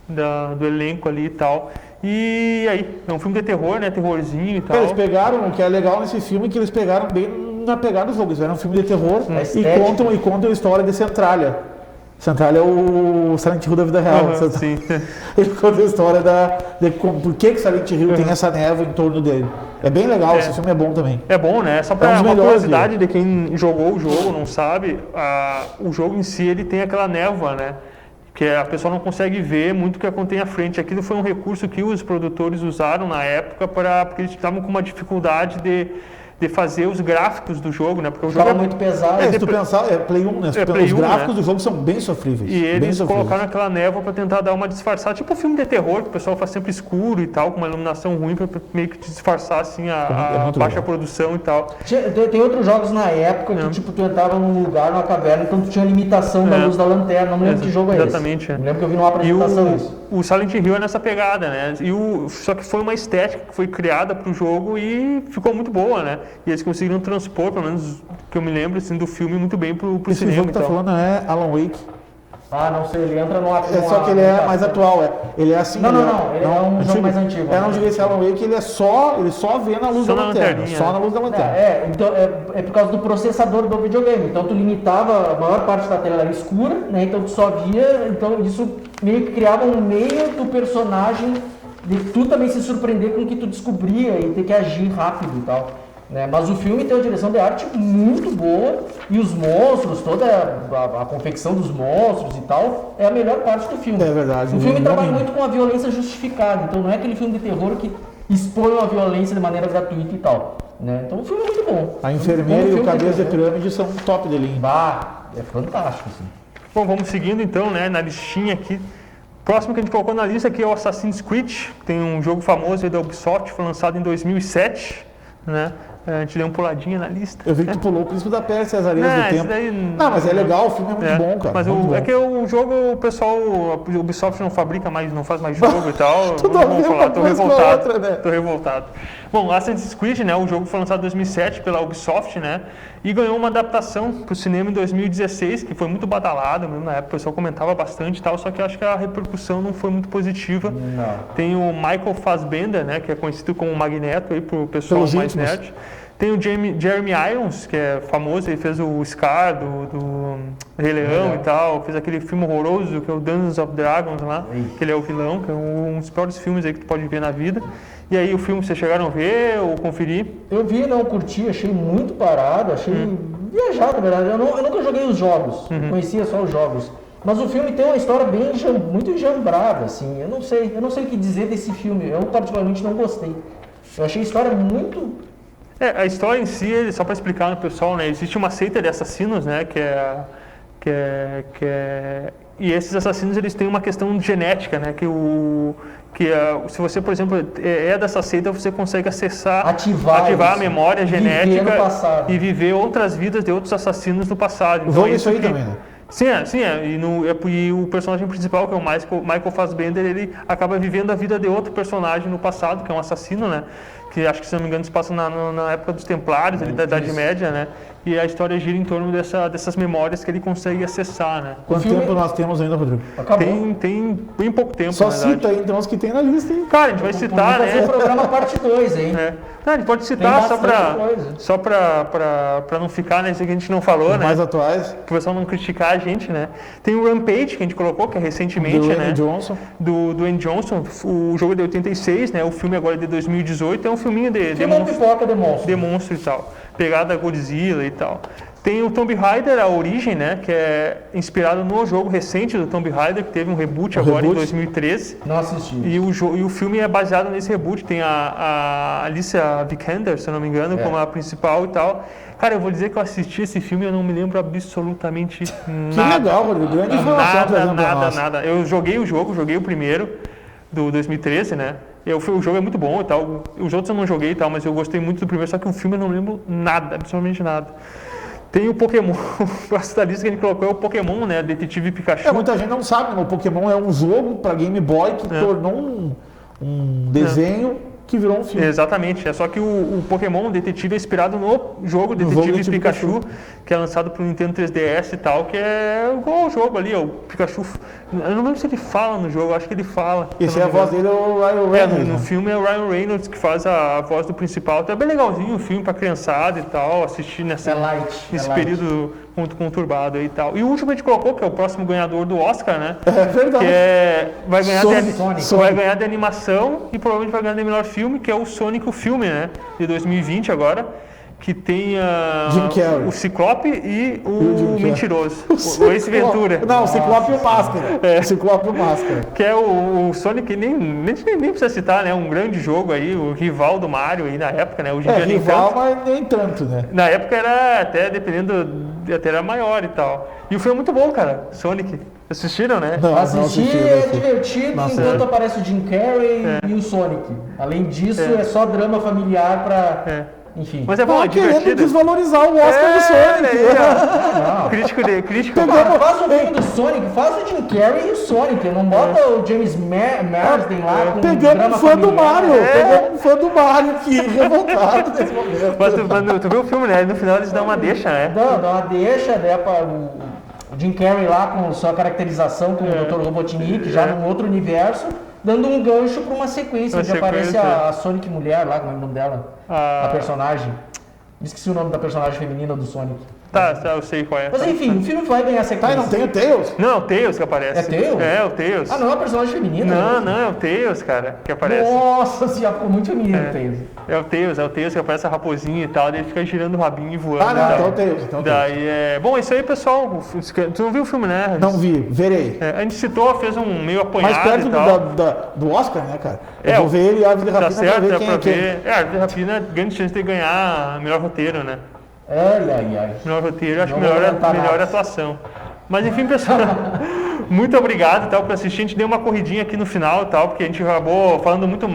do elenco ali e tal. E aí, é um filme de terror, né, terrorzinho e tal. Eles pegaram, o que é legal nesse filme, é que eles pegaram bem na pegada do jogo. Eles fizeram um filme de terror e contam a história de Centralia. Centralia é o Silent Hill da vida real. Sim. Ele conta a história de por que Silent Hill tem essa névoa em torno dele. É bem legal, esse filme é bom também. É bom, né? Só para uma curiosidade de quem jogou o jogo, não sabe, o jogo em si ele tem aquela névoa, né? Que a pessoa não consegue ver muito o que acontece à frente. Aquilo foi um recurso que os produtores usaram na época porque eles estavam com uma dificuldade de fazer os gráficos do jogo, né? Porque o jogo é muito pesado. Se tu pensar, é Play 1, né? Os gráficos do jogo são bem sofríveis. E eles colocaram aquela névoa para tentar dar uma disfarçada, tipo o filme de terror, que o pessoal faz sempre escuro e tal, com uma iluminação ruim para meio que disfarçar assim a baixa produção e tal. Tem outros jogos na época que tipo tu entrava num lugar, numa caverna, então tu tinha limitação da luz da lanterna. Não lembro que jogo é esse. Exatamente. Não lembro que eu vi numa apresentação isso. O Silent Hill é nessa pegada, né? Só que foi uma estética que foi criada para o jogo e ficou muito boa, né? E eles conseguiram transpor, pelo menos que eu me lembro assim, do filme, muito bem pro cinema. Esse jogo que tá falando é Alan Wake. Não sei, ele entra no só que ele é mais atual, ele é assim. Não, ele é um jogo mais antigo. Não diga esse Alan Wake, ele só vê na luz da lanterna. Só na luz da lanterna. Então é por causa do processador do videogame. Então tu limitava, a maior parte da tela era escura, né? Então tu só via, então isso meio que criava um meio do personagem de tu também se surpreender com o que tu descobria e ter que agir rápido e tal. Né? Mas o filme tem uma direção de arte muito boa e os monstros, toda a confecção dos monstros e tal, é a melhor parte do filme. É verdade. O filme trabalha muito com a violência justificada, então não é aquele filme de terror que expõe a violência de maneira gratuita e tal. Né? Então o filme é muito bom. A enfermeira e o cabeça de pirâmide são top de linha. É fantástico. Assim. Bom, vamos seguindo então, né, na listinha aqui. Próximo que a gente colocou na lista aqui é o Assassin's Creed, que tem um jogo famoso aí da Ubisoft, foi lançado em 2007, né? A gente deu uma puladinha na lista. Eu vi que tu pulou o Príncipe da Pérsia, as areias do tempo. Não, mas é legal, o filme é muito bom, cara. Mas é que o jogo, o pessoal, a Ubisoft não fabrica mais, não faz mais jogo e tal. Tô revoltado. Bom, Assassin's Creed, né, o jogo foi lançado em 2007 pela Ubisoft, né, e ganhou uma adaptação para o cinema em 2016, que foi muito badalado, mesmo na época o pessoal comentava bastante e tal, só que acho que a repercussão não foi muito positiva. Não. Tem o Michael Fassbender, né, que é conhecido como Magneto aí pro pessoal mais nerd. Tem o Jeremy Irons, que é famoso, ele fez o Scar do Rei Leão e tal, fez aquele filme horroroso que é o Dungeons of Dragons lá, que ele é o vilão, que é um dos piores filmes aí que tu pode ver na vida. E aí o filme, vocês chegaram a ver ou conferir? Eu vi, não curti, achei muito parado, achei viajado, na verdade. Eu nunca joguei os jogos, conhecia só os jogos. Mas o filme tem uma história muito enjambrada, assim, eu não sei o que dizer desse filme, eu particularmente não gostei. Eu achei a história muito... A história em si, só para explicar no pessoal, né, existe uma seita de assassinos, né, e esses assassinos eles têm uma questão genética, né, se você, por exemplo, é dessa seita, você consegue ativar a memória genética e viver outras vidas de outros assassinos do passado. Então, vamos isso aí também, né? Sim, e o personagem principal, que é o Michael Fassbender, ele acaba vivendo a vida de outro personagem no passado, que é um assassino, né? Que acho que, se não me engano, se passa na época dos Templários, ali da Idade Média, né? e a história gira em torno dessas memórias que ele consegue acessar, né? Quanto tempo nós temos ainda, Rodrigo? Acabou. Tem bem pouco tempo, Só na verdade. cita aí então os que tem na lista, hein? Cara, a gente vai citar, Vai ser o né? programa parte 2, hein? É. Não, a gente pode Tem citar bastante coisa. só pra não ficar nesse que a gente não falou, Os né? mais atuais. Pro pessoal não criticar a gente, né? Tem o Rampage, que a gente colocou, que é recentemente, Do né? Dwayne Johnson. Do Dwayne Johnson. O jogo é de 86, né? O filme agora é de 2018. É um filminho de Filme monstro, pipoca de monstro. de monstro e tal. Pegada Godzilla e tal. Tem o Tomb Raider, a origem, né? Que é inspirado no jogo recente do Tomb Raider, que teve um reboot agora em 2013. Não assisti. E o filme é baseado nesse reboot. Tem a Alicia Vikander, se eu não me engano, como a principal e tal. Cara, eu vou dizer que eu assisti esse filme e eu não me lembro absolutamente Que nada. legal, Rodrigo. Grande informação trazendo pra nós. Nada. Eu joguei o jogo, joguei o primeiro, do 2013, né? O jogo é muito bom e tal. Os outros eu não joguei e tal, mas eu gostei muito do primeiro, só que o filme eu não lembro nada, absolutamente nada. Tem o Pokémon, o próximo da lista que a gente colocou é o Pokémon, né? Detetive Pikachu. Muita gente não sabe, né? O Pokémon é um jogo para Game Boy que tornou um desenho que virou um filme. Exatamente, é só que o Pokémon Detetive é inspirado no jogo Detetive Pikachu, que é lançado pro Nintendo 3DS e tal, que é igual ao jogo ali, o Pikachu. Eu não lembro se ele fala no jogo, eu acho que ele fala. Esse é a voz dele, é o Ryan Reynolds. No filme é o Ryan Reynolds que faz a voz do principal. Então é bem legalzinho o filme pra criançada e tal, assistir nesse período muito conturbado aí e tal. E o último que a gente colocou, que é o próximo ganhador do Oscar, né? É verdade. Que vai ganhar Sonic. vai ganhar de animação e provavelmente vai ganhar de melhor filme, que é o Sonic, o filme, né? De 2020 agora. Que tem Jim Carrey. o Ciclope e o o Mentiroso. O Ace Ventura. Não, o Ciclope e o Máscara. O Ciclope e o Máscara. Que é o Sonic, nem precisa citar, né? Um grande jogo aí, o rival do Mario aí na época, né? Hoje em dia nem rival, tanto. mas nem tanto, né? Na época era até, dependendo, até era maior e tal. E o filme é muito bom, cara. Sonic. Assistiram, né? Não Assistir é divertido Nossa, enquanto aparece o Jim Carrey e o Sonic. Além disso, é só drama familiar pra... Enfim. Mas é bom, é querendo divertido. desvalorizar o Oscar do Sonic. Não. Crítico. Faz o filme do Sonic, faz o Jim Carrey e o Sonic. Não bota o James Marsden lá com Pegamos drama um fã do familiar. Mario. Pegamos um fã do Mario aqui, revoltado nesse momento. Mas tu viu o filme, né? No final eles dão uma deixa, né? Dá uma deixa, né, o Jim Carrey lá com sua caracterização como o Dr. Robotnik, já num outro universo, dando um gancho para uma sequência onde aparece a Sonic mulher lá, como é o nome dela? A personagem. Esqueci o nome da personagem feminina do Sonic. Tá, eu sei qual é. Mas enfim, o filme vai ganhar sequência. Tá, não tem o Tails? Não, é o Tails que aparece. É Tails? É, o Tails. Ah, não é uma personagem feminina? Não, é o Tails, cara, que aparece. Nossa, já ficou muito feminino o Tails. É o Tails que aparece a raposinha e tal, daí ele fica girando o rabinho e voando. Ah, não, e tal. então o Tails. Então Daí é... Bom, é isso aí, pessoal. Tu não viu o filme, né? Não vi, verei. A gente citou, fez um meio apanhado Mais perto e tal. do Oscar, né, cara? É, Eu vou ver ele e a Árvore de Tá Rapina pra certo, ver é quem pra é quem. ver. A Árvore de Rapina, grande chance de ganhar melhor roteiro, né? Ai. Melhor roteiro, acho que Não vou adiantar melhor nada. atuação. Mas enfim, pessoal, muito obrigado tal, por assistir. A gente deu uma corridinha aqui no final e tal, porque a gente acabou falando muito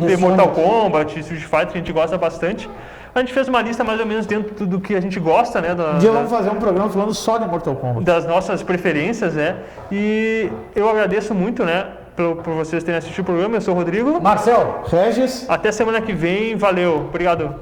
de Mortal Kombat, Street Fighter, que a gente gosta bastante. A gente fez uma lista mais ou menos dentro do que a gente gosta, né? Um dia vamos fazer um programa falando só de Mortal Kombat. Das nossas preferências, né? E eu agradeço muito, né? Por vocês terem assistido o programa. Eu sou o Rodrigo. Marcel. Regis. Até semana que vem. Valeu. Obrigado.